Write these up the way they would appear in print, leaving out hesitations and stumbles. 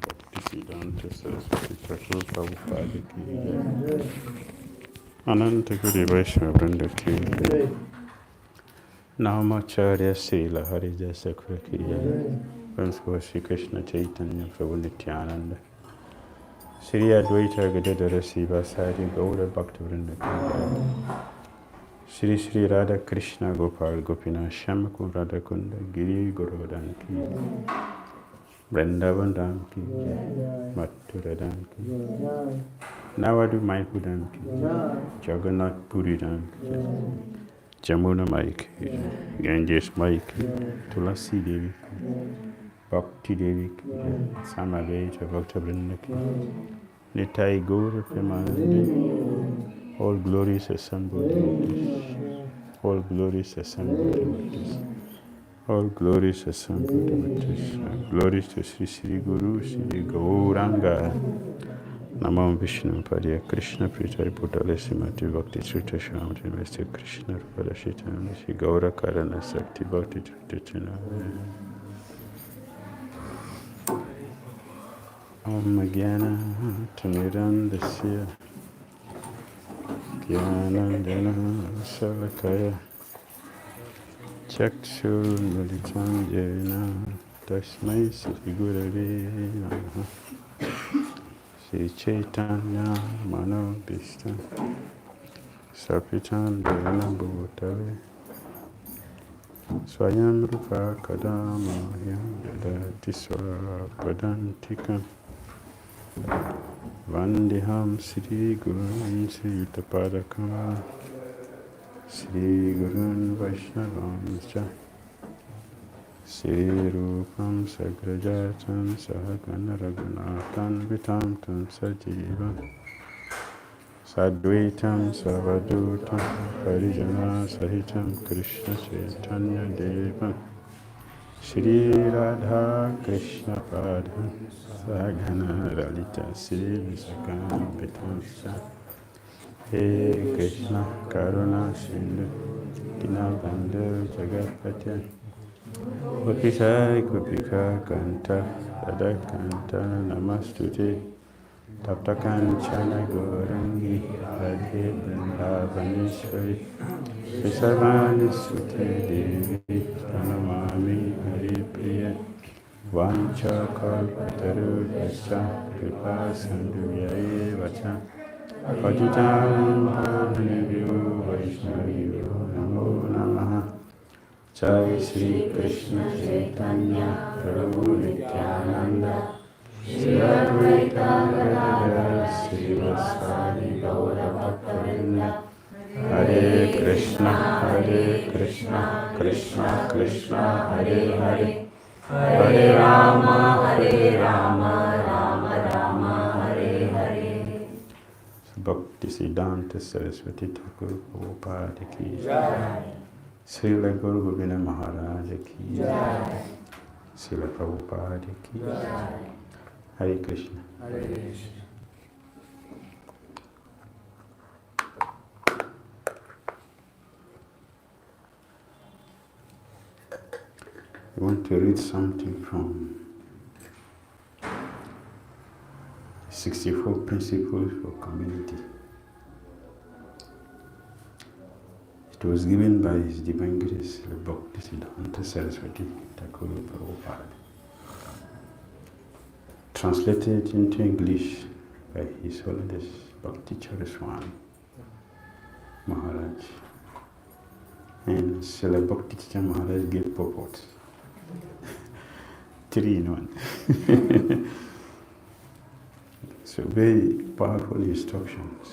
Bhaktisiddhanta Sarasvati Thakura Prabhupada ki jai. Ananta Guru Vaishnava Vrinda ki jai. Namacharya Srila Harija Sakura ki jai. Friends of Shri Krishna Chaitanya Prabhu Nityananda, Shri Advaita Gadadara Sivasari Gaura Bhakta Vrinda ki jai. Shri Shri Radha Krishna Gopal Gopinath Shyamakun Radha Kunda Giri Govardhan ki jai. Vrindavan Dham ki jai. Mathura Dham ki jai. Navadu Mayapur Dham ki jai. Jagannath Puri Dham ki jai. Jamuna Mai ki jai. Ganges Mai ki jai. Tulasi Devi ki jai. Bhakti Devi ki jai. Samaveta Bhakta Vrinda ki jai. Nitai Gaura Premanande. All glories assembled devotees. All glories assembled devotees. All glories assembled devotees. Glories to Sri Sri Guru Sri Gauranga. Namo Vishnu Padya Krishna Pritai Putale Simati Bhakti Srita Shamati Vesti Krishna Padashitana Sri Gaurakarana Sakti Bhakti Tritina. Om Jnana Tamirandasya Jnanandana Salakaya Chakshurmilitam Jena Tasmai Sri Gurave Namaha Sri Chaitanya Manobhishtam Sapitam Dena Bhutale Swayam Rupa Kadama Yam Yadati Swapadantikam Vandiham Sri Gurun Sri Utapadakam Sri Gurun Vaishnavamscha Sri Rupam Sagrajatam Sahagana Raghunathan Vitam Tam Sajivam Sadvaitam Savadutam Harijana Sahitam Krishna Chaitanya Devam Shri Radha Krishna Padam Sahagana Lalita Sri Visakam Vitamsa He Krishna Karuna Sindhu Dinabandhu Jagatpatya Gopika Gopika Kanta Radha Namastute Taptakanchana Gorangi Radhe Vrindavaneshwari Visarvani Sute Devi Pranamami Hari Priya Vancha Kalpataru Yascha Kripa Sandhuvyaye Vacha Pajitam Bhavanebhyo Vaishnavibhyo Namo Namaha Jai Sri Krishna Chaitanya Prabhu Nityananda Sri Advaita Gadadara Srivasadi Gaura Bhakta Vrinda Hare Krishna Krishna Krishna Hare Hare Hare Rama Rama Rama Hare Hare. Bhaktisiddhanta Sarasvati Thakura Prabhupada ki jai. Srila Guru Govinda Maharaja ki jai. Srila Prabhupada ki jai. Hare Krishna. Hare Krishna. I want to read something from 64 Principles for Community. It was given by His Divine Grace, Srila Bhaktisiddhanta Sarasvati Thakura Prabhupada. Translated into English by His Holiness Bhakti Dhira Swami, Maharaja. And Srila Bhaktisiddhanta Maharaj gave purport. 3 in 1. So very powerful instructions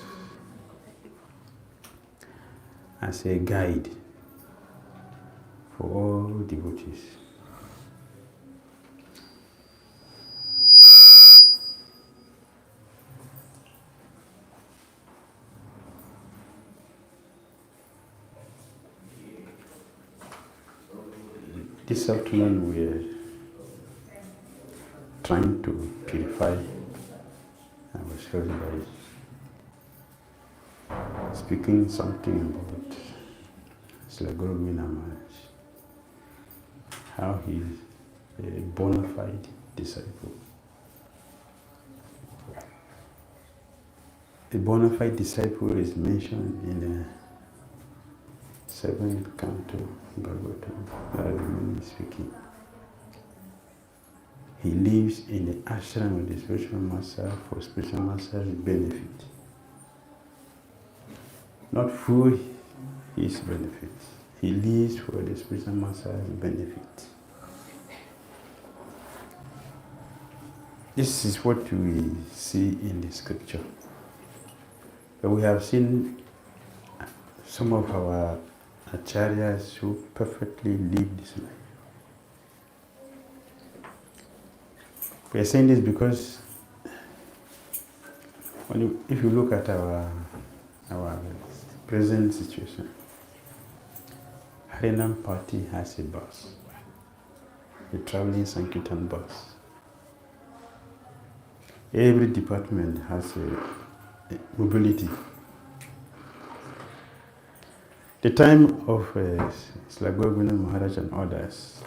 as a guide for all devotees. This afternoon we are trying to purify ourselves by speaking something about Srila Govinda Maharaj, how he is a bona fide disciple. A bona fide disciple is mentioned in the 7th canto Bhagavatam, Radhamani speaking. He lives in the ashram of the spiritual master for spiritual master's benefit. Not for his benefit. He lives for the spiritual master's benefit. This is what we see in the scripture. But we have seen some of our acharyas who perfectly live this life. We are saying this because if you look at our present situation, Harinam party has a bus, a traveling Sankirtan bus. Every department has a mobility. The time of Srila Govinda Maharaja and others,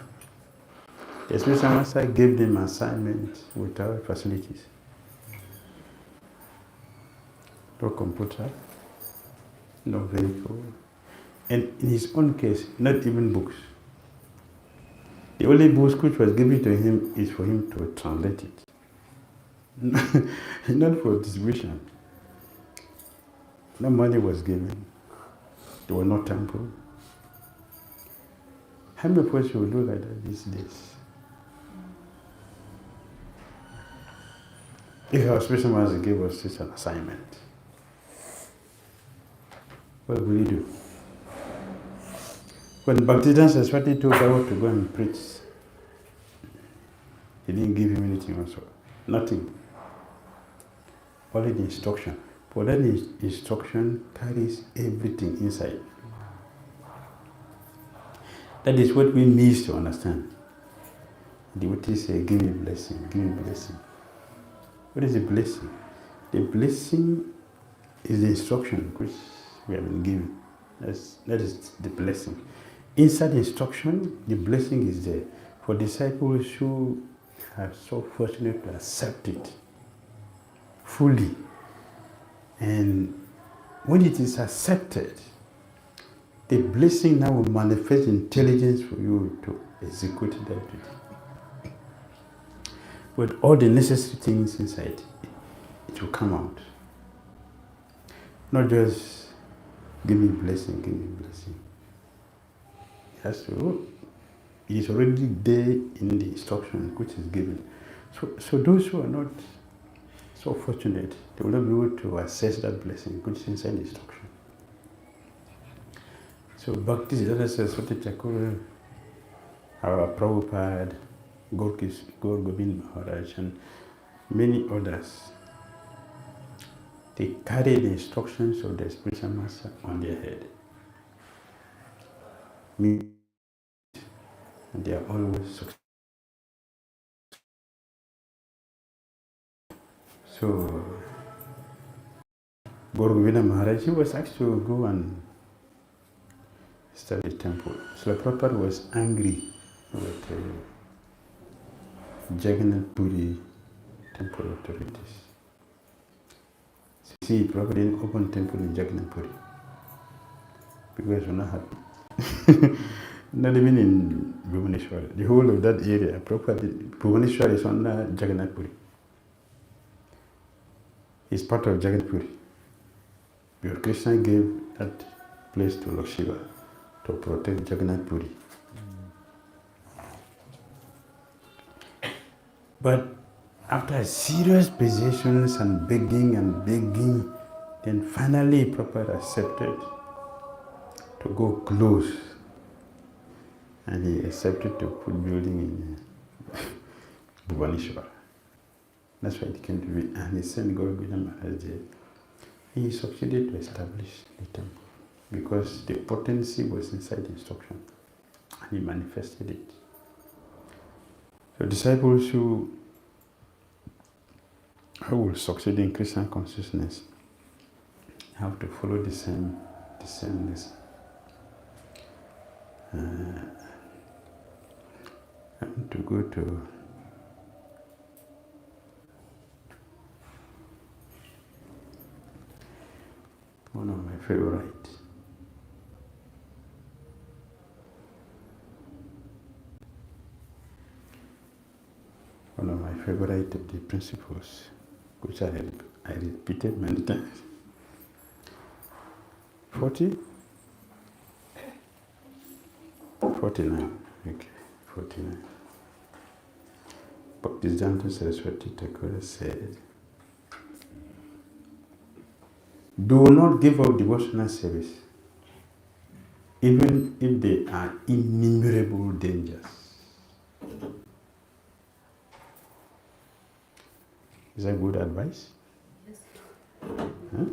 the spiritual master gave them assignments without facilities. No computer, no vehicle, and in his own case, not even books. The only book which was given to him is for him to translate it. Not for distribution. No money was given. There were no temple. How many of us will do like that these days? If our spiritual master gave us such an assignment, what will he do? When Bhaktisiddhanta Sarasvati took out to go and preach, he didn't give him anything also. Nothing. Only the instruction. But that instruction carries everything inside. That is what we need to understand. The devotees say, give me blessing, give me blessing. What is a blessing? The blessing is the instruction which we have been given. That is the blessing. Inside the instruction, the blessing is there. For disciples who are so fortunate to accept it fully. And when it is accepted, the blessing now will manifest intelligence for you to execute that duty. With all the necessary things inside, it will come out. Not just give me blessing, give me blessing. It is already there in the instruction which is given. So those who are not so fortunate, they will not be able to access that blessing which is inside the instruction. So Bhakti Dhira Damodara Thakura, our Prabhupada, Gaur Gobind Maharaj, and many others, they carry the instructions of the spiritual master on their head. And they are always successful. So, Gaur Gobind Maharaj, he was asked to go and study the temple. Srila Prabhupada was angry with Jagannath Puri temple authorities. See, Prabhupada didn't open temple in Jagannath Puri because we're not happy. Not even in Bhubaneswar. The whole of that area, Bhubaneswar is under Jagannath Puri. It's part of Jagannath Puri. Because Krishna gave that place to Lord Shiva to protect Jagannath Puri. But after serious positions and begging, then finally Prabhupada accepted to go close. And he accepted to put building in Bhubaneswar. That's why it came to be. And he sent Gaur Gobind Maharaj there. He succeeded to establish the temple because the potency was inside the instruction. And he manifested it. So disciples who will succeed in Krishna consciousness have to follow the same lesson. And to go to one of my favorite. One of my favorite of the principles, which I repeated many times. 49. Okay, 49. Bhaktisiddhanta Sarasvati Thakura said, do not give up devotional service, even if there are innumerable dangers. Is that good advice? Yes. Huh?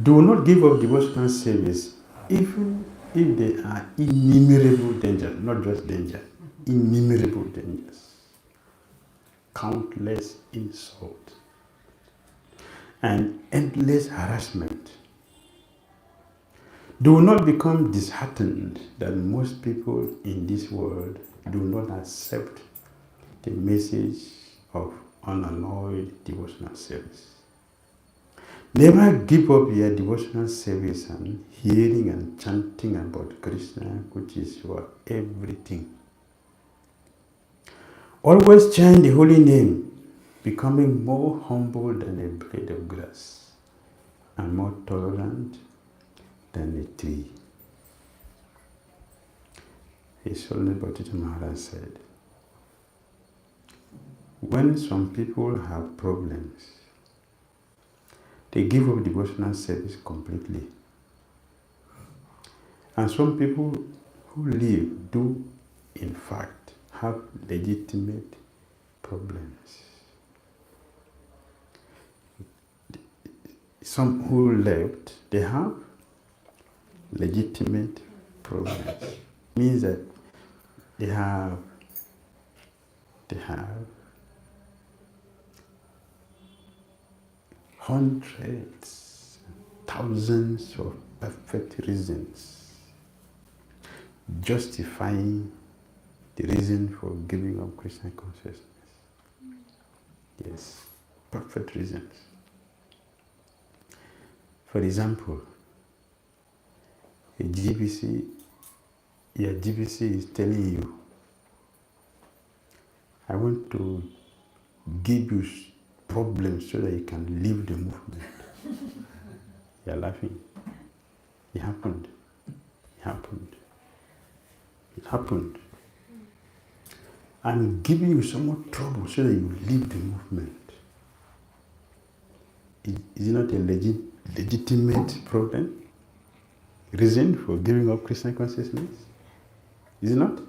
Do not give up devotional service, even if there are innumerable dangers, not just danger, innumerable dangers, countless insults, and endless harassment. Do not become disheartened that most people in this world do not accept the message of unalloyed devotional service. Never give up your devotional service and hearing and chanting about Krishna, which is your everything. Always chant the holy name, becoming more humble than a blade of grass and more tolerant than a tree. His Holiness Bhaktisiddhanta Maharaja said, when some people have problems, they give up devotional service completely. And some people who live do, in fact, have legitimate problems. Some who left, they have legitimate problems. Means that they have hundreds, thousands of perfect reasons justifying the reason for giving up Krishna consciousness. Yes, perfect reasons. For example, your GBC is telling you, I want to give you problems so that you can leave the movement. You're laughing. It happened. I'm giving you so much trouble so that you leave the movement. Is it not a legitimate problem? Reason for giving up Krishna consciousness? Is it not?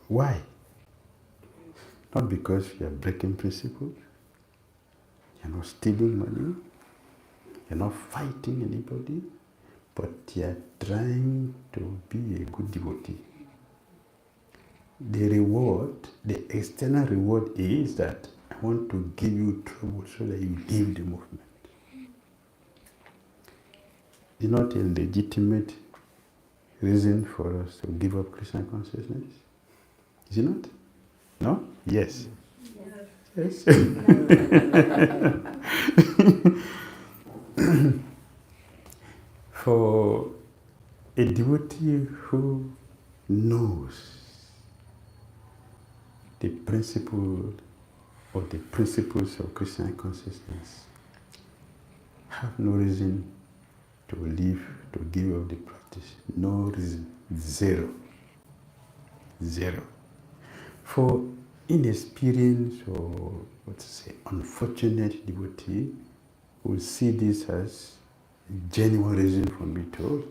Why? Not because you are breaking principles, you're not stealing money, you're not fighting anybody, but you're trying to be a good devotee. The reward, the external reward is that I want to give you trouble so that you leave the movement. Is not a legitimate reason for us to give up Krishna consciousness? Is it not? No? Yes. Yes. For a devotee who knows the principle or the principles of Krishna consciousness, have no reason to leave, to give up the practice. No reason. Zero. For inexperienced or unfortunate devotee will see this as a genuine reason for me to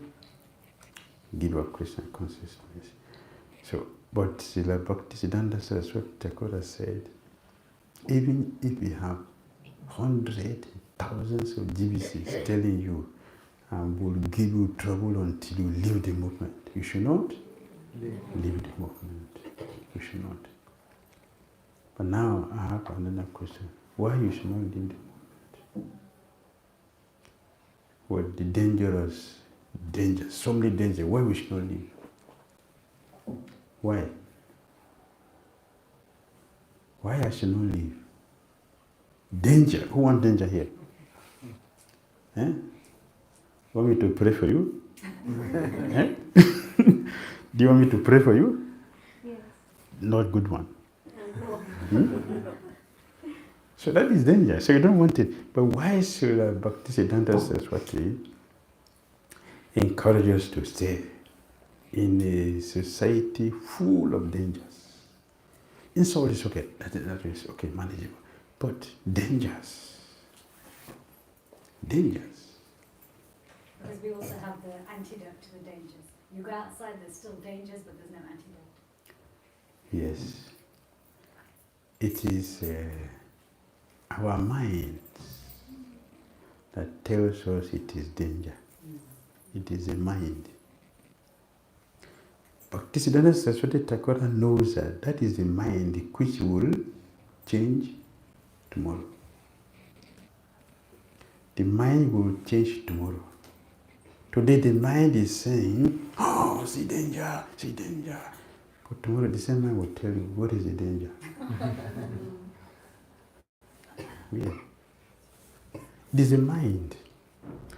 give up Krishna consciousness. So, but Srila Bhaktisiddhanta Sarasvati Thakura said, even if we have hundreds, thousands of GBCs telling you, will give you trouble until you leave the movement, you should not leave the movement. You should not. But now I have another question. Why you should not leave the movement? with the dangerous dangers, so many dangers, why we should not live. Why? Why I should not live? Danger. Who wants danger here? Eh? Want me to pray for you? Eh? Do you want me to pray for you? Yes. Not good one. So that is danger. So you don't want it. But why Srila Bhaktisiddhanta Saraswati encourage us to stay in a society full of dangers? Insult is okay. That is okay, manageable. But dangers. Dangers. Because we also have the antidote to the dangers. You go outside, there's still dangers, but there's no antidote. Yes. It is our mind that tells us it is danger. It is a mind. Bhaktisiddhanta Saraswati Thakura knows that that is the mind which will change tomorrow. The mind will change tomorrow. Today the mind is saying, oh, see danger, see danger. But tomorrow the same mind will tell you, what is the danger? Yeah. It is a mind.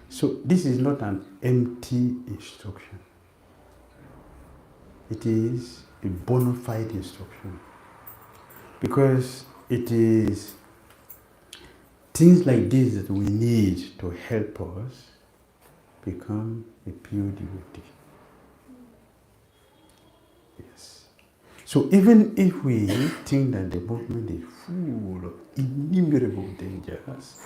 So this is not an empty instruction. It is a bona fide instruction. Because it is things like this that we need to help us become a pure devotee. Yes. So even if we think that the movement is full of innumerable dangers,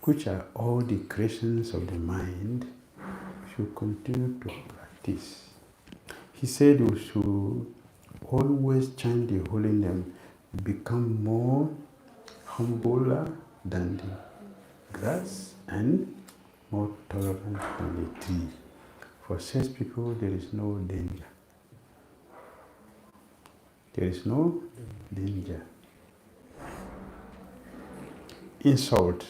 which are all the creations of the mind, we should continue to practice. He said we should always chant the holy name, become more humbler than the grass and more tolerant than the tree. For such people, there is no danger. There is no danger. Insult.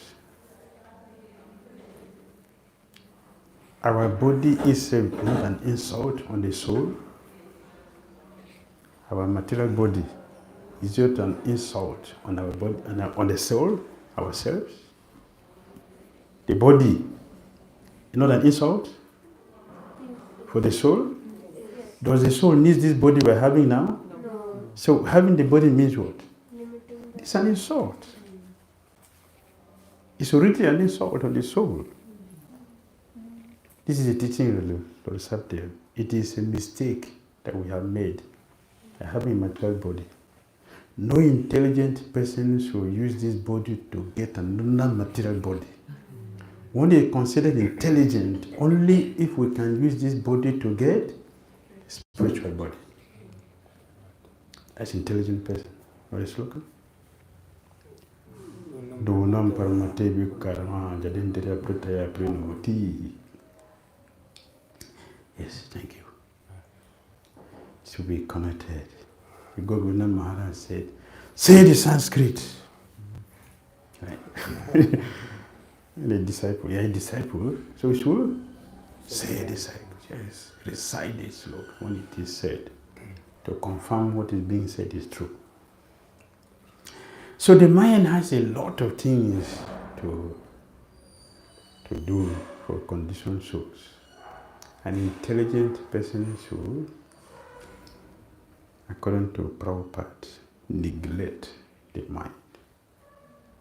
Our body is not an insult on the soul. Our material body is not an insult on our body, on the soul, ourselves. The body is not an insult for the soul. Does the soul need this body we're having now? No. So having the body means what? It's an insult. It's already an insult on the soul. This is a teaching of Lord Sabdev. It is a mistake that we have made by having a material body. No intelligent persons will use this body to get another material body. One is considered intelligent only if we can use this body to get a spiritual body. That's intelligent person. What is slogan? Donam paramatevi karma jadindriya pritaya prinoti. Yes, thank you. To be connected. The Governor Maharaja said, say the Sanskrit. Right? The disciple, a disciple, so we should say disciple. Yes, recite the sloka when it is said to confirm what is being said is true. So the mind has a lot of things to do for conditioned souls. An intelligent person should, according to Prabhupada, neglect the mind.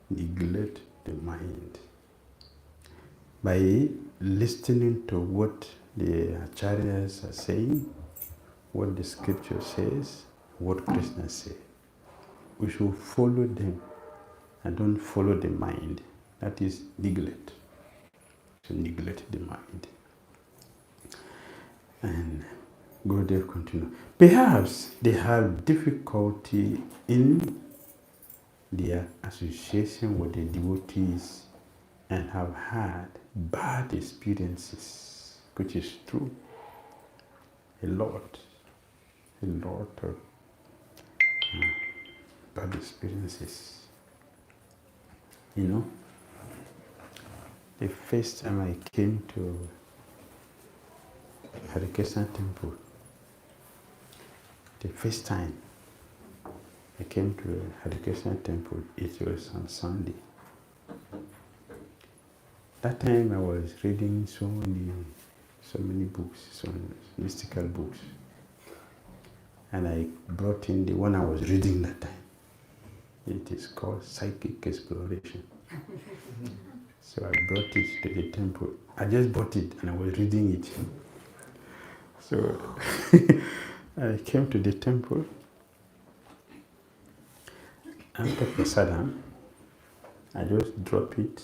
Neglect the mind. By listening to what the acharyas are saying, what the scripture says, what Krishna says. We should follow them and don't follow the mind. That is neglect. So neglect the mind. And Gurudev continue. Perhaps they have difficulty in their association with the devotees and have had bad experiences, which is true. A lot of bad experiences. You know, the first time I came to Hare Krishna temple, the first time I came to Hare Krishna temple, it was on Sunday. That time I was reading so many books, some mystical books. And I brought in the one I was reading that time. It is called Psychic Exploration. So I brought it to the temple. I just bought it and I was reading it. So I came to the temple. After prasadam, I just dropped it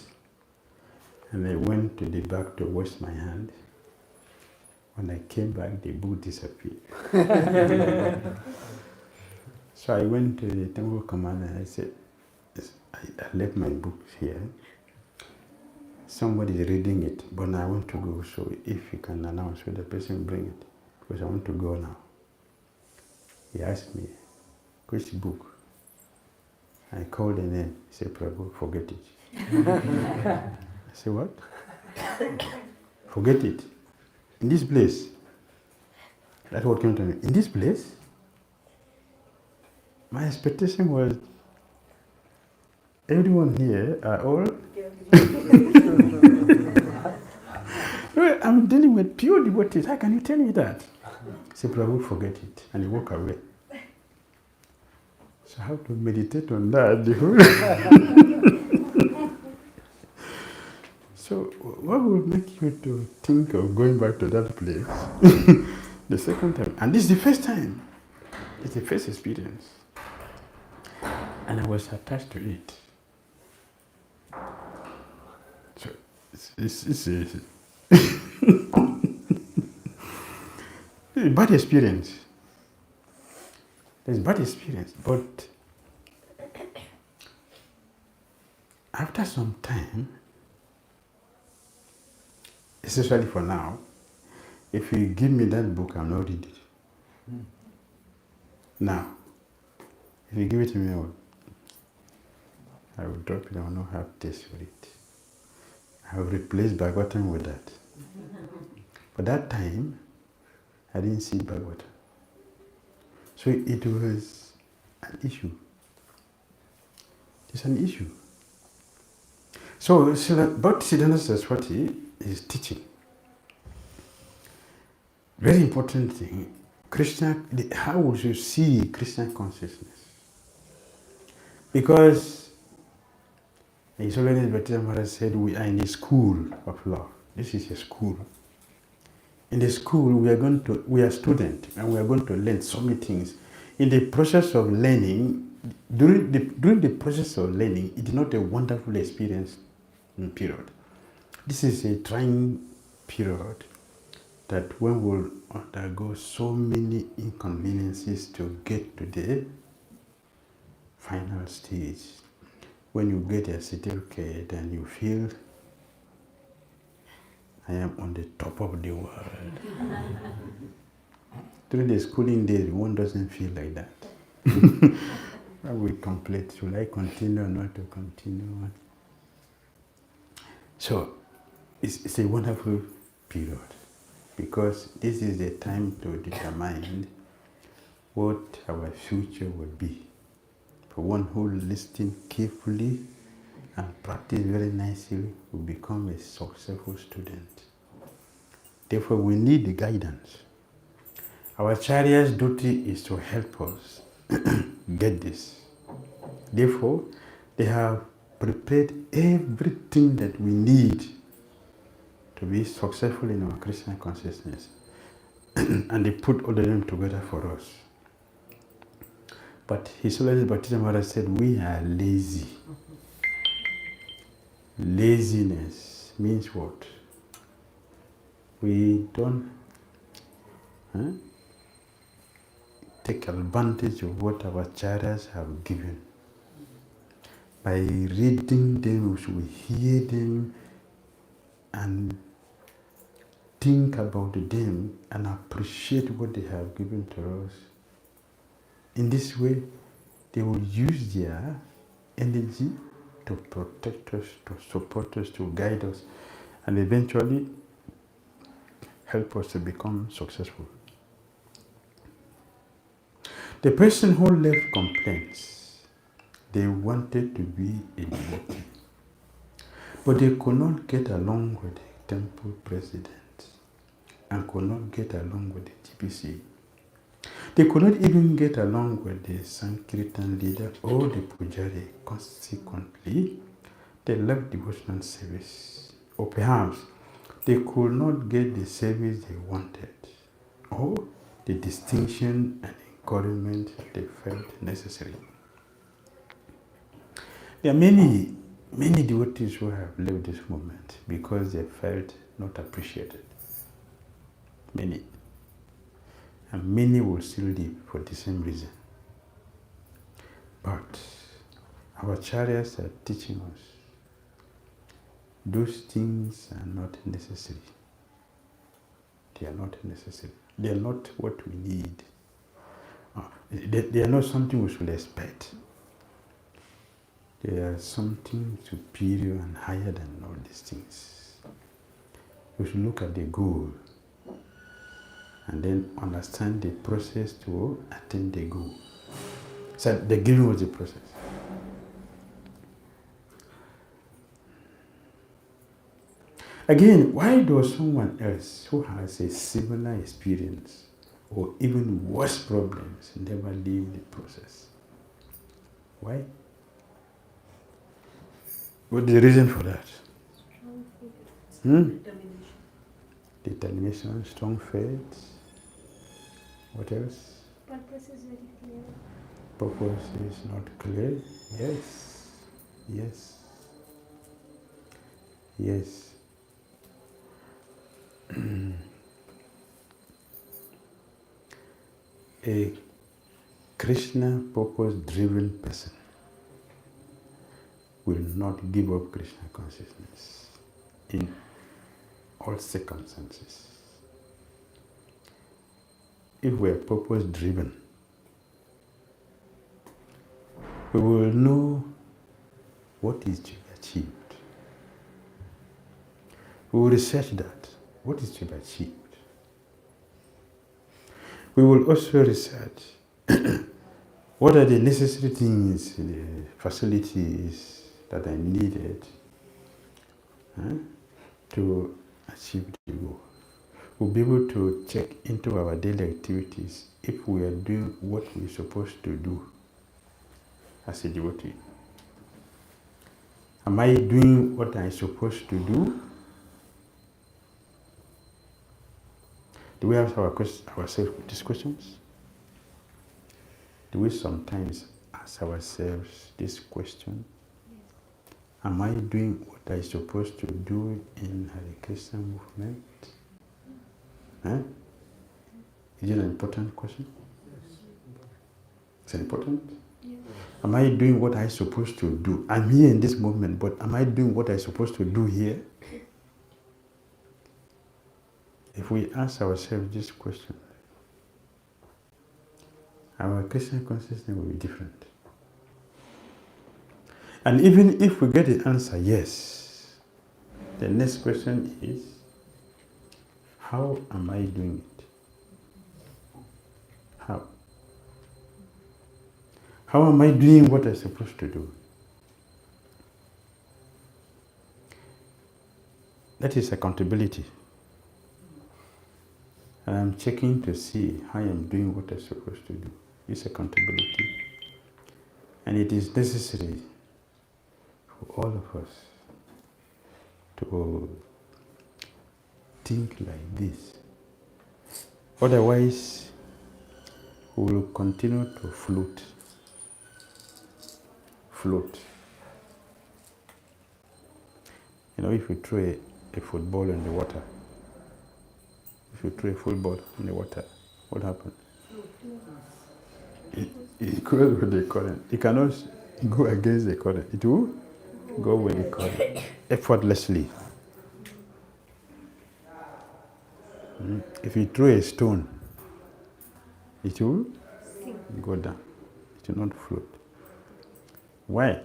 and I went to the back to wash my hand. When I came back, the book disappeared. So I went to the temple commander and I said, I left my book here. Somebody is reading it, but I want to go. So if you can announce where the person bring it, because I want to go now. He asked me, which book? I called the name. He said, Prabhu, forget it. I said, what? Forget it. In this place. That's what came to me. In this place? My expectation was everyone here are all. Well, I'm dealing with pure devotees. How can you tell me that? He said, Prabhu, forget it. And he walked away. So I have to meditate on that. So what would make you to think of going back to that place the second time? And this is the first time. It's the first experience. And I was attached to it. So it's a bad experience. It's bad experience, but after some time, especially for now, if you give me that book, I'll not read it. Now, if you give it to me, I will drop it. I will not have taste for it. I will replace Bhagavatam with that. But that time, I didn't see Bhagavatam. So it was an issue. It's an issue. So Srila Bhaktisiddhanta Saraswati is teaching. Very important thing. Krishna, how would you see Krishna consciousness? Because His Holiness Bhaktisiddhanta Maharaj said we are in a school of love. This is a school. In the school, we are students and we are going to learn so many things. In the process of learning, during the process of learning, it is not a wonderful experience period. This is a trying period that one will undergo so many inconveniences to get to the final stage. When you get a certificate and you feel, I am on the top of the world. During the schooling days, one doesn't feel like that. I will complain, should I continue or not to continue? So, it's a wonderful period because this is the time to determine what our future will be. For one who listens carefully and practice very nicely will become a successful student. Therefore, we need the guidance. Our Acharya's duty is to help us get this. Therefore, they have prepared everything that we need to be successful in our Krishna consciousness. And they put all of them together for us. But His Holiness Bhaktisiddhanta Maharaj said, we are lazy. Laziness means what? We don't take advantage of what our acharyas have given. By reading them, we hear them and think about them and appreciate what they have given to us. In this way, they will use their energy to protect us, to support us, to guide us, and eventually help us to become successful. The person who left complaints, they wanted to be a devotee, but they could not get along with the temple president and could not get along with the GPC. They could not even get along with the Sankirtan leader or the Pujari. Consequently, they left devotional service. Or perhaps they could not get the service they wanted or the distinction and encouragement they felt necessary. There are many devotees who have left this movement because they felt not appreciated. Many. And many will still leave for the same reason. But our acharyas are teaching us those things are not necessary. They are not necessary. They are not what we need. They are not something we should expect. They are something superior and higher than all these things. We should look at the goal and then understand the process to attain the goal. So the giving was the process. Again, why does someone else who has a similar experience or even worse problems never leave the process? Why? What's the reason for that? Determination, strong faith. What else? Purpose is very clear. Purpose is not clear. Yes. Yes. Yes. A Krishna purpose-driven person will not give up Krishna consciousness in all circumstances. If we are purpose-driven, we will know what is to be achieved. We will research that. What is to be achieved? We will also research what are the necessary things, the facilities that are needed to achieve the goal. We'll be able to check into our daily activities if we are doing what we're supposed to do as a devotee. Am I doing what I'm supposed to do? Do we ask ourselves these questions? Do we sometimes ask ourselves this question? Am I doing what I'm supposed to do in Hare Krishna movement? Is it an important question? Is it important? Yes. Am I doing what I'm supposed to do? I'm here in this movement, but am I doing what I'm supposed to do here? If we ask ourselves this question, our Krishna consciousness will be different. And even if we get the answer yes, the next question is, how am I doing it? How? How am I doing what I'm supposed to do? That is accountability. And I'm checking to see how I'm doing what I'm supposed to do. It's accountability. And it is necessary for all of us to think like this. Otherwise, we will continue to float. You know, if you throw a football in the water, if you throw a football in the water, what happens? It goes with the current. It cannot go against the current. It will go with the current effortlessly. If you throw a stone, it will go down. It will not float. Why?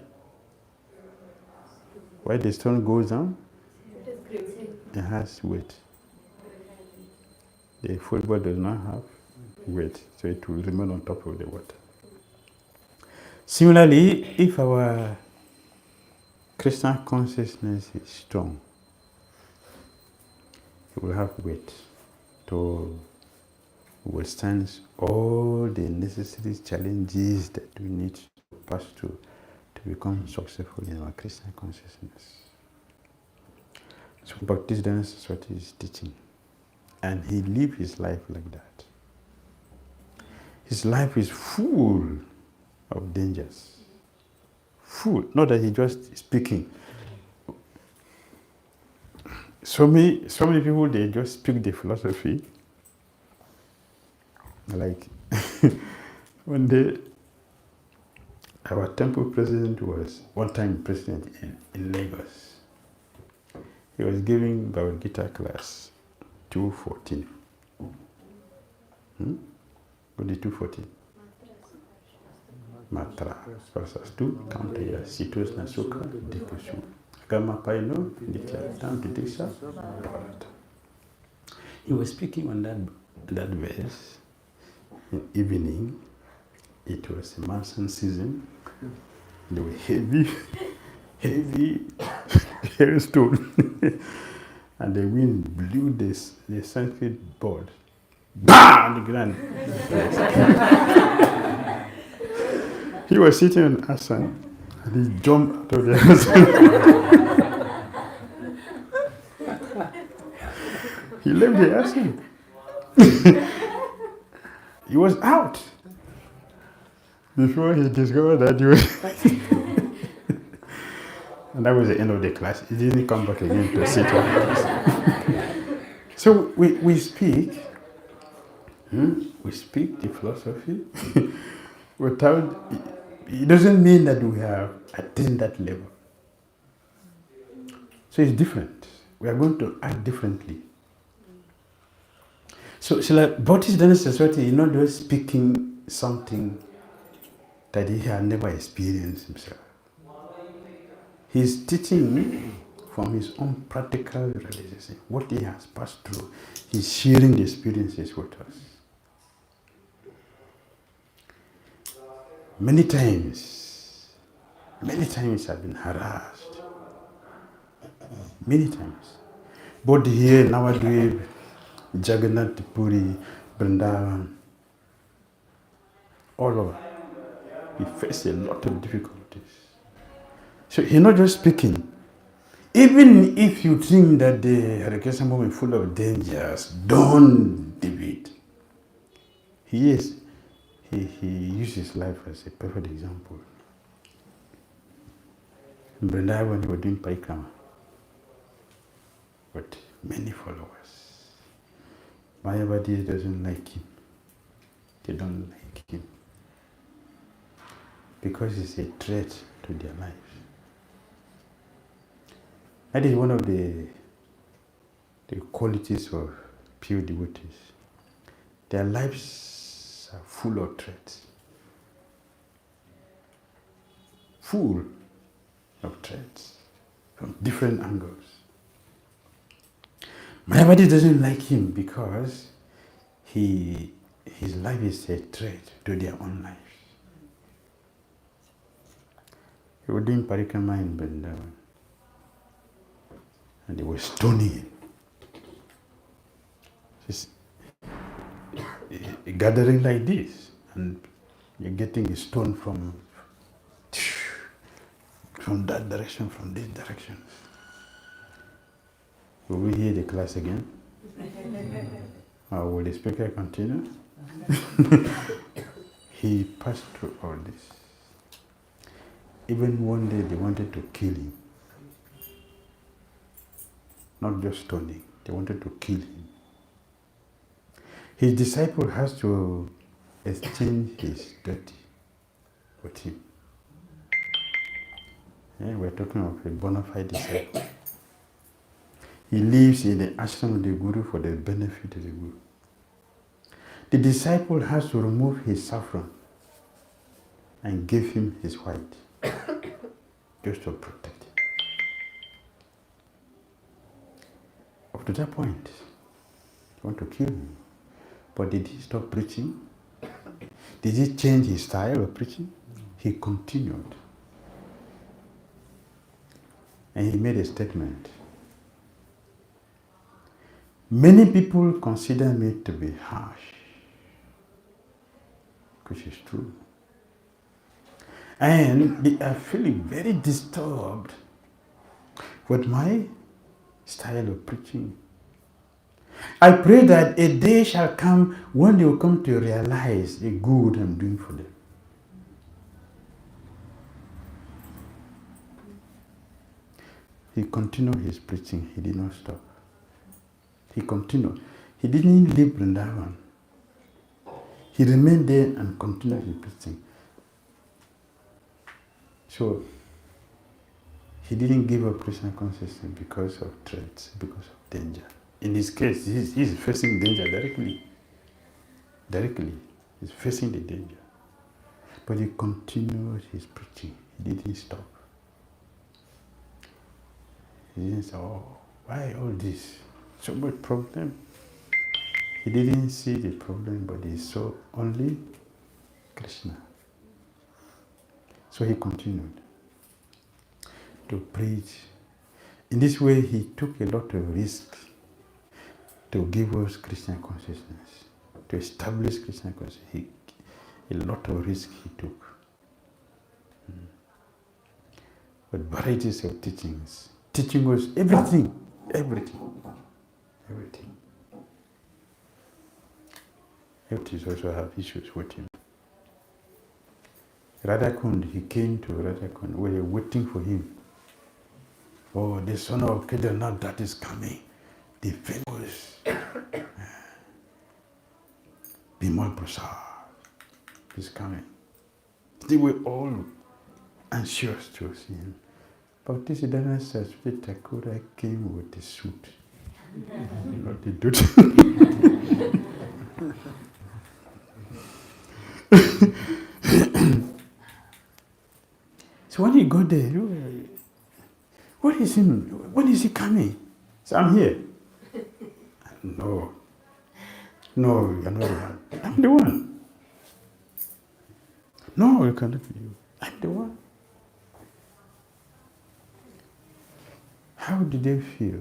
Why the stone goes down? It is gravity. It has weight. The football does not have weight, so it will remain on top of the water. Similarly, if our Krishna consciousness is strong, it will have weight to withstand all the necessary challenges that we need to pass through to become successful in our Krishna consciousness. So Bhakti Dhira Saraswati is teaching, and he lived his life like that. His life is full of dangers. Full, not that he just speaking. So many people, they just speak the philosophy. Like one day, our temple president was one time president in Lagos. He was giving Bhagavad Gita class 214. What is 214? Matra, Sparsas 2, Kanteya, Situs Nasuka, Dikusu. Gama Paino, Nitya, Tam Diksha, Bharata. He was speaking on that verse in evening. It was a monsoon season. There were heavy hailstone. And the wind blew the Sanskrit board. BAM! On the ground. He was sitting on asana and he jumped out of the asana. He left the asana. He was out before he discovered that he was. And that was the end of the class. He didn't come back again to sit on the So we speak the philosophy without. It doesn't mean that we have attained that level. So it's different. We are going to act differently. So Srila Bhaktisiddhanta Saraswati is not just speaking something that he had never experienced himself. He's teaching from his own practical realization, what he has passed through. He's sharing the experiences with us. Many times I've been harassed. Many times. Both here, Navadvip, Jagannath Puri, Vrindavan, all over. We face a lot of difficulties. So he's not just speaking. Even if you think that the Hare Krishna movement is full of dangers, don't debate. He uses life as a perfect example. In Vrindavan, we were doing parikrama with many followers. Mayapur doesn't like him. They don't like him because he's a threat to their lives. That is one of the qualities of pure devotees. Their lives are full of threats. Full of threats from different angles. Mayapur doesn't like him because his life is a threat to their own lives. He was doing parikrama in Vrindavan. And they were stoning him. Just a gathering like this, and you're getting a stone from that direction, from this direction. Will we hear the class again? Or will the speaker continue? He passed through all this. Even one day they wanted to kill him. Not just stoning, they wanted to kill him. His disciple has to exchange his dirty with him. Yeah, we're talking of a bona fide disciple. He lives in the ashram of the Guru for the benefit of the Guru. The disciple has to remove his saffron and give him his white, just to protect him. Up to that point, he wanted to kill me. But did he stop preaching? Did he change his style of preaching? He continued. And he made a statement. Many people consider me to be harsh, which is true. And they are feeling very disturbed with my style of preaching. I pray that a day shall come when they will come to realize the good I'm doing for them. He continued his preaching. He did not stop. He continued. He didn't leave Vrindavan. He remained there and continued his preaching. So, he didn't give up Krishna consciousness because of threats, because of danger. In this case, he's facing danger directly. Directly, he's facing the danger. But he continued his preaching. He didn't stop. He didn't say, oh, why all this? So much problem. He didn't see the problem, but he saw only Krishna. So he continued to preach. In this way, he took a lot of risk to give us Krishna consciousness, to establish Krishna consciousness. A lot of risk he took. But varieties of teachings. Teaching us everything. Devotees also have issues with him. Radhakund, he came to Radhakund. We were waiting for him. Oh, the son of Kedarnath that is coming. The famous Bimal Prasad is coming. They were all anxious to see him. Bhaktisiddhanta Sarasvati Thakura came with a suit. Not the dude. So when he got there, what is him? When is he coming? So I'm here. No, you're not the one. I'm the one. No, you cannot be you. I'm the one. How did they feel?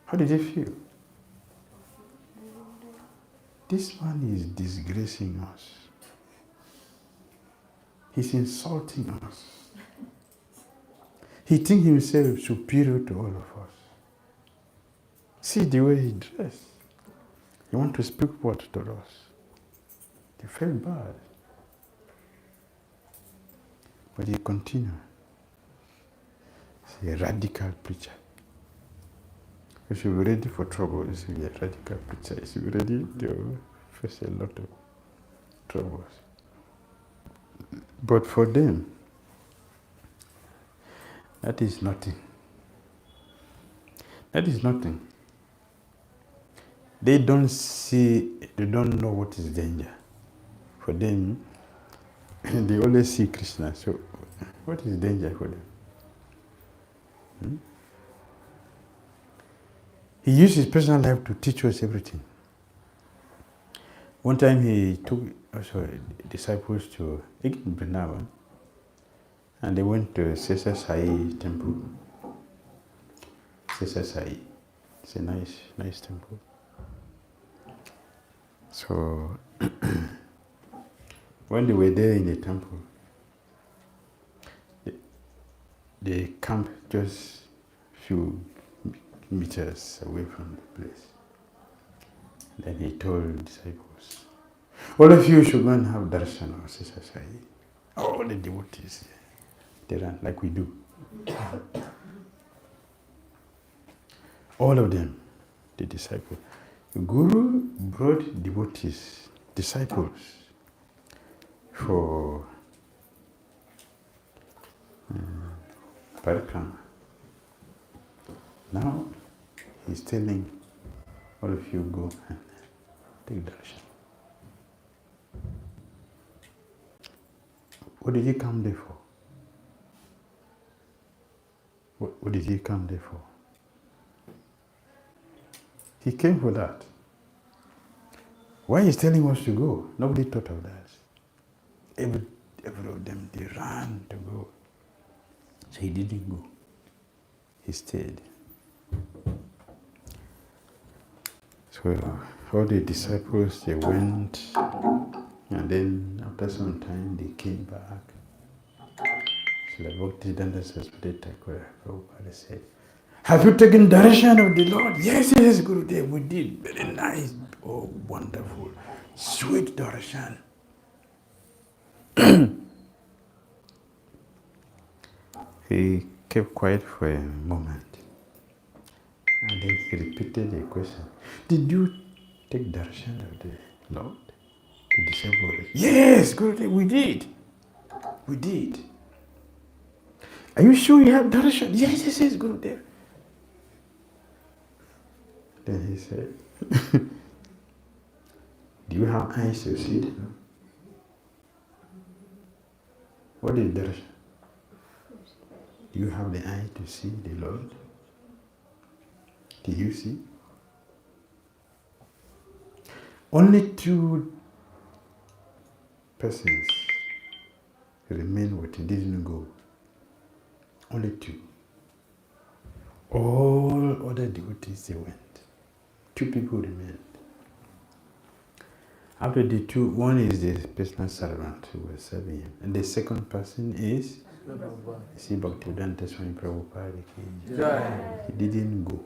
How did they feel? This man is disgracing us. He's insulting us. He thinks himself superior to all of us. See the way he dressed. He wants to speak what to us. They felt bad. But he continued. He's a radical preacher. If you're ready for trouble, you should be a radical preacher. You should be ready to face a lot of troubles. But for them, that is nothing. That is nothing. They don't know what is danger. For them, they always see Krishna. So, what is danger for them? He used his personal life to teach us everything. One time he took also disciples to Vrindavan, and they went to Sesa Sai temple. Sesa Sai, it's a nice temple. So when they were there in the temple, they camped just few meters away from the place. Then he told the disciples, all of you should go and have darshan of Sesa Sai. All the devotees, they ran like we do. All of them, the disciples. The Guru brought devotees, disciples, for parikrama. Now he's telling all of you go and take darshan. What did he come there for? What did he come there for? He came for that. Why is telling us to go? Nobody thought of that. Every of them, they ran to go. So he didn't go. He stayed. So all the disciples, they went, and then after some time, they came back. Srila Bhaktisiddhanta Sarasvati Thakura, Prabhupada said, have you taken direction of the Lord? Yes, yes, Gurudev, we did. Very nice. Oh, wonderful. Sweet direction. He kept quiet for a moment. And then he repeated the question. Did you take direction of the Lord? The disciple, yes, Gurudev, we did. We did. Are you sure you have direction? Yes, yes, yes, Gurudev. Then he said, do you have eyes to see the Lord? What is direction? Do you have the eye to see the Lord? Do you see? Only 2 persons remained with him, didn't go. Only 2. All other devotees, they went. 2 people remained. After the 2, one is the personal servant who was serving him, and the second person is Srila Bhaktisiddhanta Swami Prabhupada. He didn't go.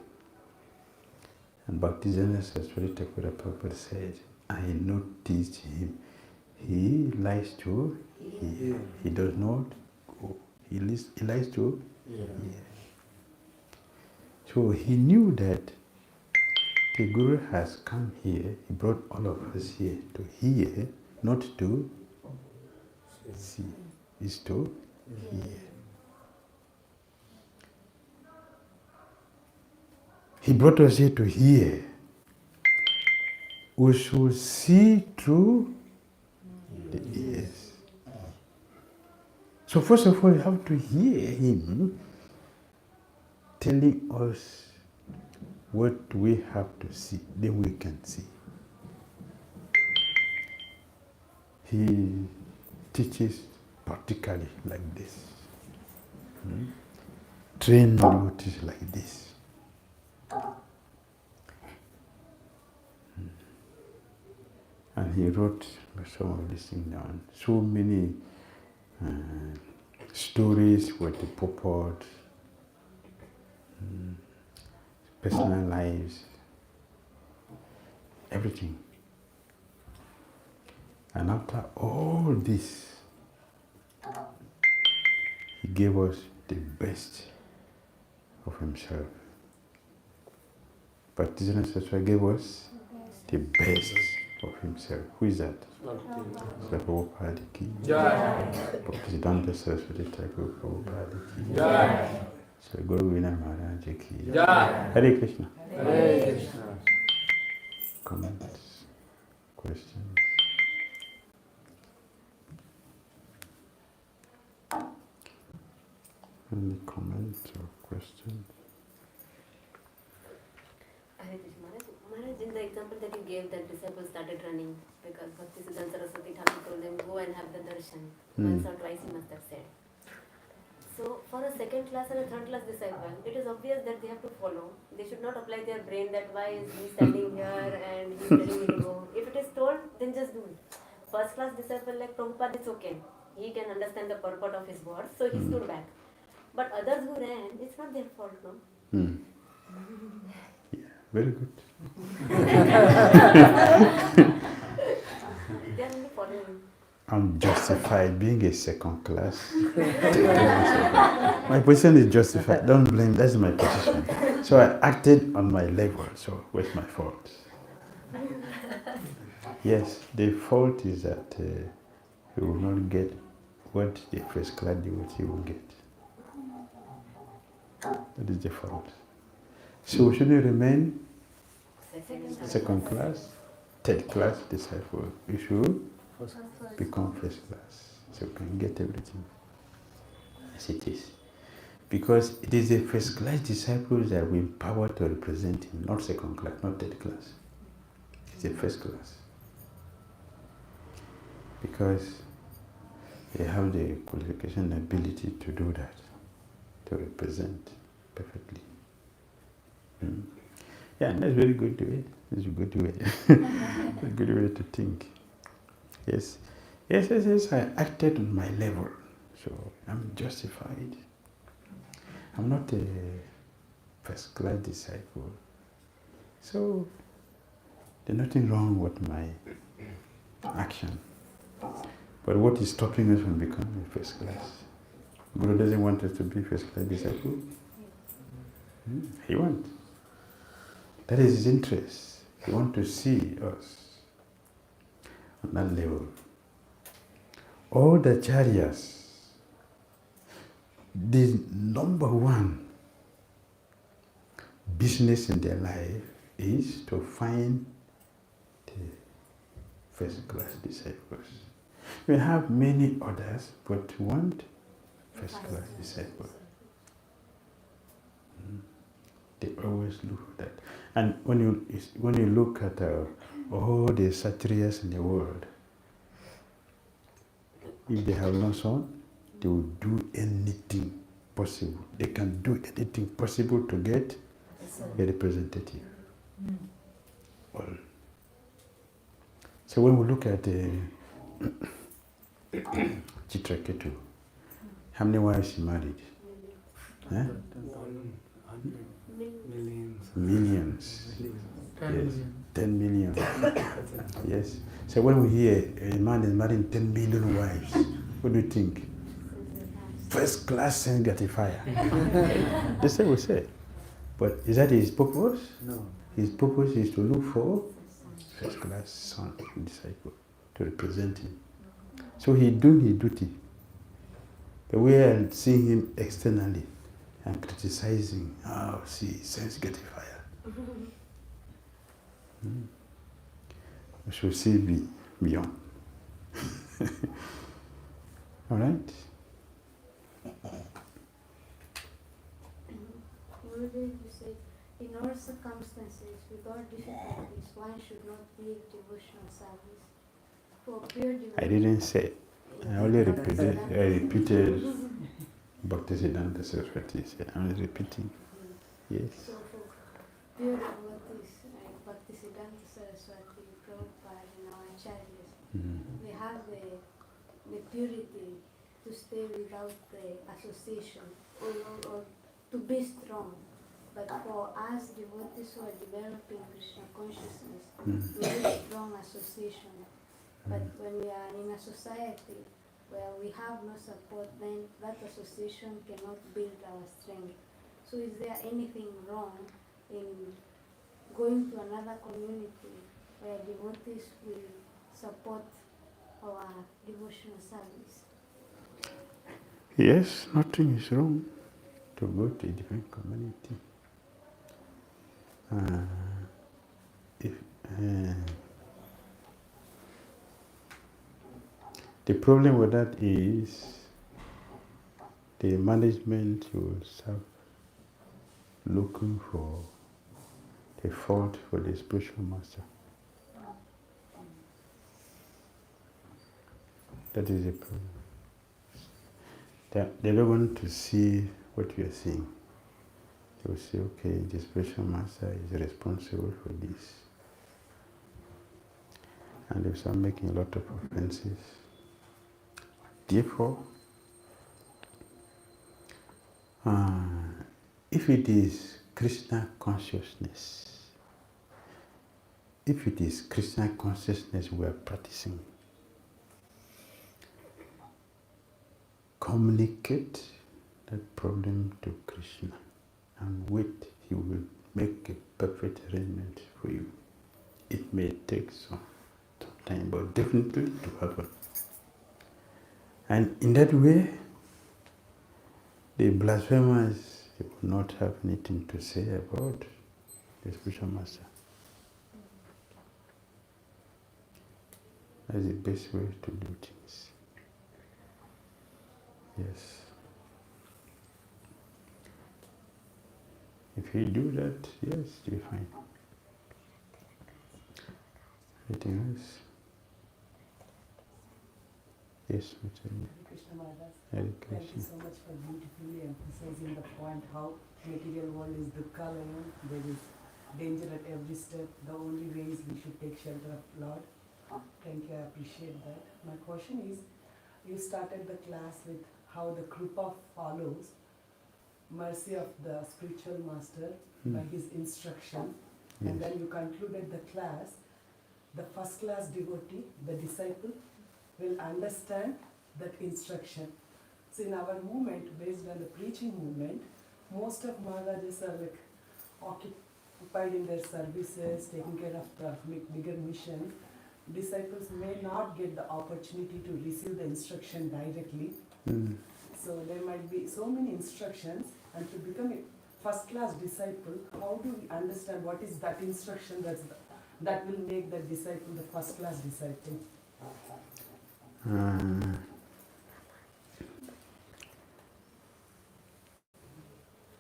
And Bhaktisiddhanta Sarasvati Thakura Prabhupada said, I noticed him. He likes to hear. He does not go. He likes to hear. So he knew that the Guru has come here. He brought all of us here to hear, not to see. Is to hear. He brought us here to hear. We should see through the ears. So first of all, you have to hear him telling us what we have to see, then we can see. He teaches practically like this. Train devotees like this. And he wrote some of these things down. So many stories with the purport, personal lives, everything. And after all this, he gave us the best of himself. Bhaktisiddhanta Saraswati gave us the best of himself. Who is that? Srila Prabhupada ki. Bhaktisiddhanta Sarasvati Thakura Prabhupada ki. Srila Guru Maharaja ki. Hare Krishna. Hare Krishna. Comments? Questions? Any comments or questions? Hare Krishna. Maharaj, in the example that you gave, that disciples started running because Bhaktisiddhanta Sarasvati Thakura told them, go and have the darshan. Once or twice he must have said. So for a second class and a third class disciple, it is obvious that they have to follow. They should not apply their brain that why is he standing here and he is telling me to go. If it is told, then just do it. First class disciple like Prabhupada, it's okay. He can understand the purport of his words, so he stood back. But others who ran, it's not their fault, no? Yeah, very good. They are only following. I'm justified being a second class. My position is justified. Don't blame, that's my position. So I acted on my level, so what's my fault? Yes, the fault is that you will not get what the first class devotee will get. That is the fault. So should you remain second class, third class disciple? You should become first class, so you can get everything as it is. Because it is the first class disciples that we empower to represent him, not second class, not third class. It's the first class. Because they have the qualification and ability to do that, to represent perfectly. Yeah, and that's very good way. That's a good way. A good way to think. Yes. Yes, I acted on my level. So I'm justified. I'm not a first class disciple. So there's nothing wrong with my action. But what is stopping us from becoming first class? Guru doesn't want us to be first class disciples. He wants. That is his interest. He wants to see us on that level. All the acharyas, the number one business in their life is to find the first class disciples. We have many others, but we want first class disciples. They always look for that. And when you look at all the satyas in the world, if they have no son, they will do anything possible. They can do anything possible to get a representative. All. So when we look at Chitraketu, how many wives he married? Huh? Millions. Yes. 10 million. Yes. So when we hear a man is marrying 10 million wives, what do you think? First class sense gratifier. That's what we say. But is that his purpose? No. His purpose is to look for first class son, disciple, to represent him. So he doing his duty. The way I see him externally and criticizing, see, sense gratifier. We should see beyond. All right? You say, in all circumstances, without difficulties, one should not leave devotional service. For pure devotion, I didn't say. I only repeated Bhaktisiddhanta Sarasvati said. I'm repeating. Yes. so for pure devotees, like Bhaktisiddhanta Saraswati, Prabhupada, and our acharyas, they have the purity to stay without the association or to be strong. But for us devotees who are developing Krishna consciousness, we need strong association. But when we are in a society where we have no support, then that association cannot build our strength. So is there anything wrong in going to another community where devotees will support our devotional service? Yes, nothing is wrong to go to a different community. The problem with that is the management will start looking for the fault for the spiritual master. That is the problem. They don't want to see what we are seeing. They will say, okay, the spiritual master is responsible for this. And they start making a lot of offenses. Therefore, if it is Krishna consciousness, we are practicing, communicate that problem to Krishna and wait, he will make a perfect arrangement for you. It may take some time, but definitely to happen. And in that way, the blasphemers will not have anything to say about the spiritual master. That's the best way to do things. Yes. If you do that, yes, you're fine. Anything else? Yes, Macharia. Krishna Maharaj. Hare Thank you Krishna. so much for beautifully emphasizing the point how material world is dukkha, there is danger at every step. The only way is we should take shelter of Lord. Thank you, I appreciate that. My question is, you started the class with how the Kripa follows mercy of the spiritual master by his instruction, and then you concluded the class, the first class devotee, the disciple, will understand that instruction. So in our movement, based on the preaching movement, most of Maharajas are like occupied in their services, taking care of the bigger mission. Disciples may not get the opportunity to receive the instruction directly. So there might be so many instructions, and to become a first-class disciple, how do we understand what is that instruction that will make the disciple the first-class disciple?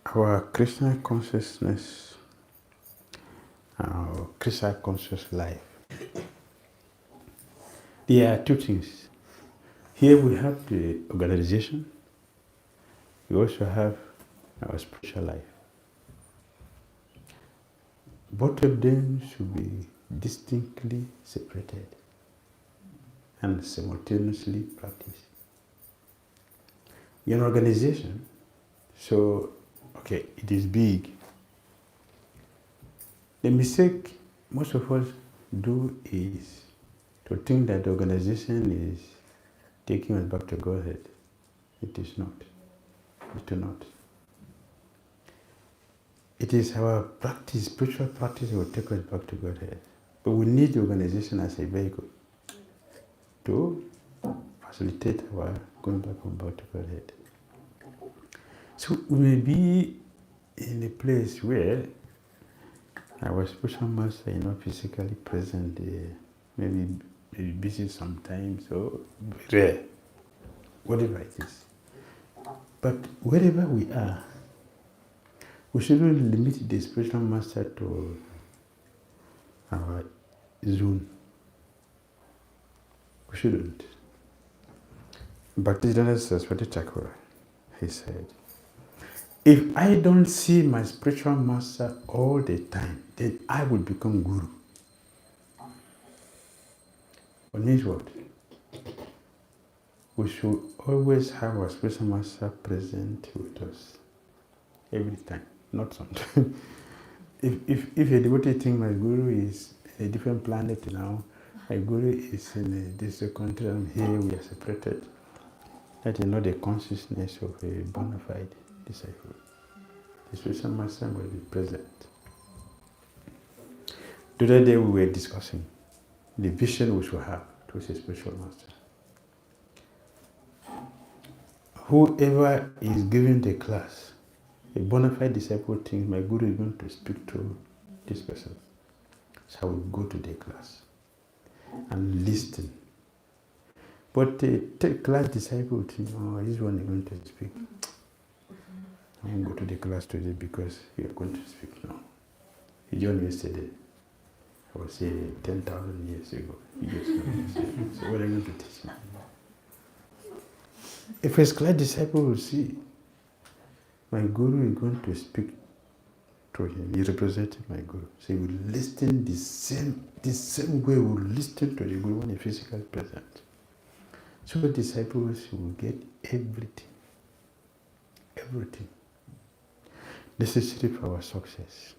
Our Krishna consciousness, our Krishna conscious life. There are two things. Here we have the organization. We also have our spiritual life. Both of them should be distinctly separated and simultaneously practiced. In an organization, so, okay, it is big. The mistake most of us do is to think that the organization is taking us back to Godhead. It is not. It is not. It is our practice, spiritual practice, that will take us back to Godhead. But we need the organization as a vehicle to facilitate our going back to Godhead. So we may be in a place where our spiritual master is not physically present there, maybe busy sometimes, or rare, whatever it is. But wherever we are, we shouldn't limit the spiritual master to our zone. We shouldn't. Bhakti Dhira Sarasvati Thakura, he said, if I don't see my spiritual master all the time, then I will become guru. What means what? We should always have our spiritual master present with us every time, not sometimes. if a devotee thinks my guru is in a different planet now, my guru is in this country, and here we are separated, that is not the consciousness of a bona fide disciple. The spiritual master will be present. The other day we were discussing the vision we should have towards a spiritual master. Whoever is giving the class, a bona fide disciple thinks my guru is going to speak to this person. So I will go to the class and listen. But the class disciple thinks, oh, this one is going to speak. I won't go to the class today because we are going to speak now. He joined yesterday. I was say 10,000 years ago. He just joined. So what are you going to teach me? A first class disciple will see my guru is going to speak to him. He represented my guru. So he will listen the same way we will listen to the guru when he is physically present. So the disciples will get everything. Everything. Necessary for our success.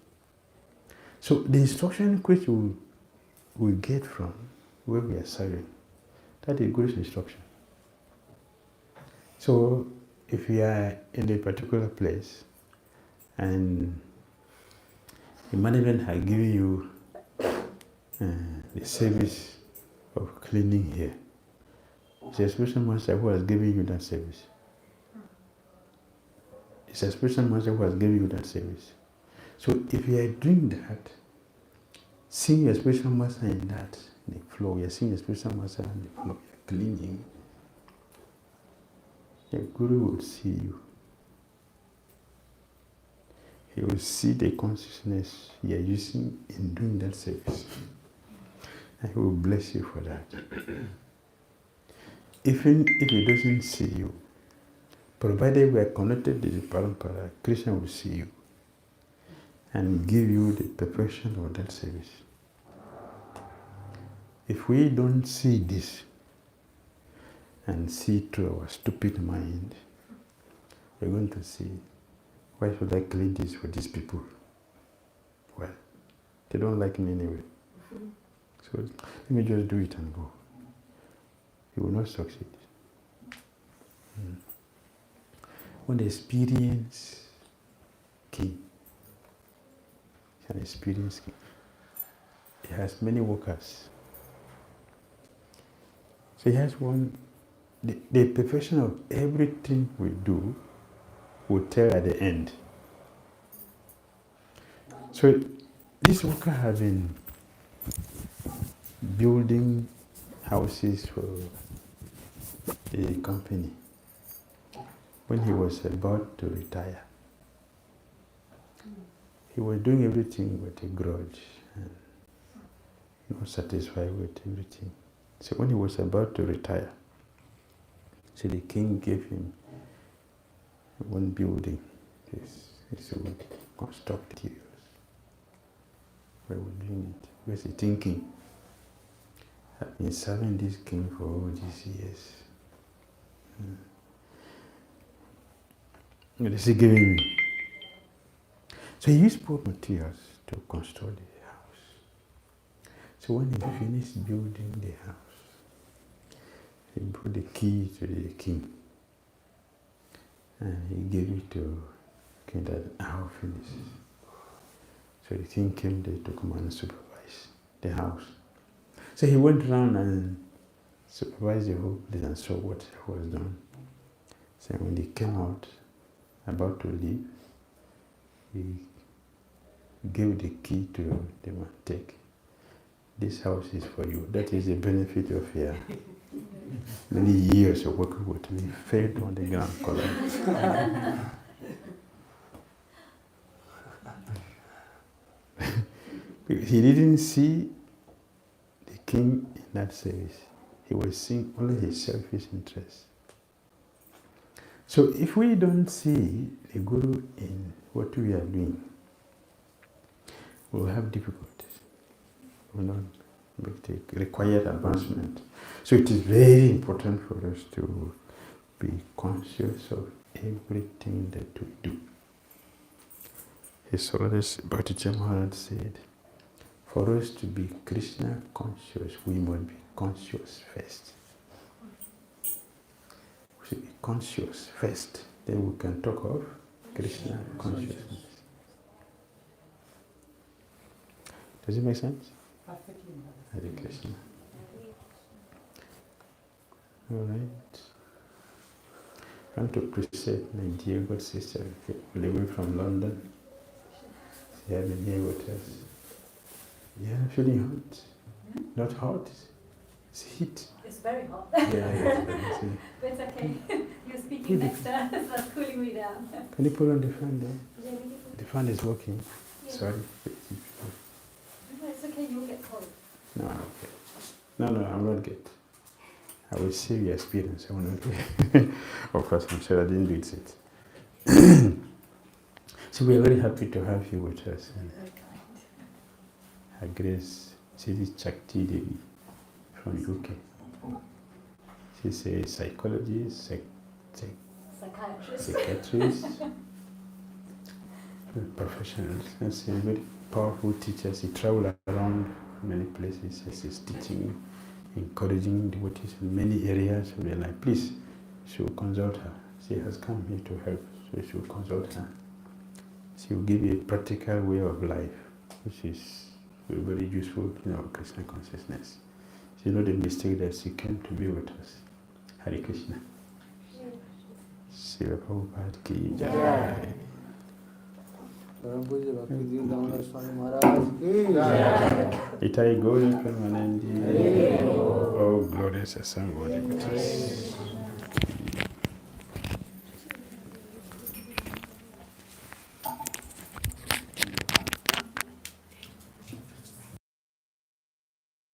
So the instruction which we get from where we are serving, that is Guru's instruction. So if we are in a particular place and the management has given you the service of cleaning here, it's a spiritual master who has given you that service. It's a spiritual master who has given you that service. So if you are doing that, seeing your spiritual master in that, in the flow, you're seeing your spiritual master in the flow, you're cleaning, the guru will see you. he will see the consciousness you are using in doing that service. And he will bless you for that. Even if he doesn't see you, provided we are connected to the Parampara, Krishna will see you and give you the perfection of that service. If we don't see this and see through our stupid mind, we're going to see, why should I clean this for these people? Well, they don't like me anyway. So let me just do it and go. You will not succeed. When the experience king, he's an experienced king. He has many workers. So he has one, the perfection of everything we do will tell at the end. So these workers have been building houses for the company when he was about to retire. He was doing everything with a grudge and not satisfied with everything. So when he was about to retire, so the king gave him one building. He would construct materials. Why would doing it? Because he's thinking, I've been serving this king for all these years. What is he giving me? So he used poor materials to construct the house. So when he finished building the house, he brought the key to the king. And he gave it to the king that I'll finish. So the king came there to come and supervise the house. So he went around and supervised the whole place and saw what was done. So when he came out, about to leave, he gave the key to the man. Take. This house is for you. That is the benefit of your many years of working with me. Fed on the ground, collapsed. He didn't see the king in that service. He was seeing only his selfish interest. So if we don't see the Guru in what we are doing, we'll have difficulties. We'll not make the required advancement. So it is very important for us to be conscious of everything that we do. His Holiness Bhakti Dhira said, for us to be Krishna conscious, we must be conscious first. We should be conscious first, then we can talk of Krishna consciousness. Does it make sense? Perfectly. Hare Krishna. All right. I want to appreciate my dear good sister living from London. She has been here with us. Yeah, feeling hot. Not hot. It's heat. It's very hot. Yeah, it's But it's okay. You're speaking next to us, so that's cooling me down. Can you put on the fan there? The fan is working. Yeah. Sorry. No, it's okay, you'll get cold. No, okay. No, I will not get. I will share your experience. I will not get. Of course, I'm sure I didn't do it. So we are very happy to have you with us. And Very kind. Her Grace Sri Chakti Devi from UK. She's a psychologist, psychiatrist, professional. And she's a very powerful teacher. She travels around many places. She's teaching, encouraging devotees in many areas of their life. Please, she will consult her. She has come here to help, so she will consult her. She will give you a practical way of life, which is very useful in our Krishna consciousness. She knows the mistake that she came to be with us. Hare Krishna. Srila Prabhupada ki jai. Bhakti Dhira Damodara Swami Maharaj ki jai. Itai Gauri Premanandi. Oh, glorious Assam, devotees.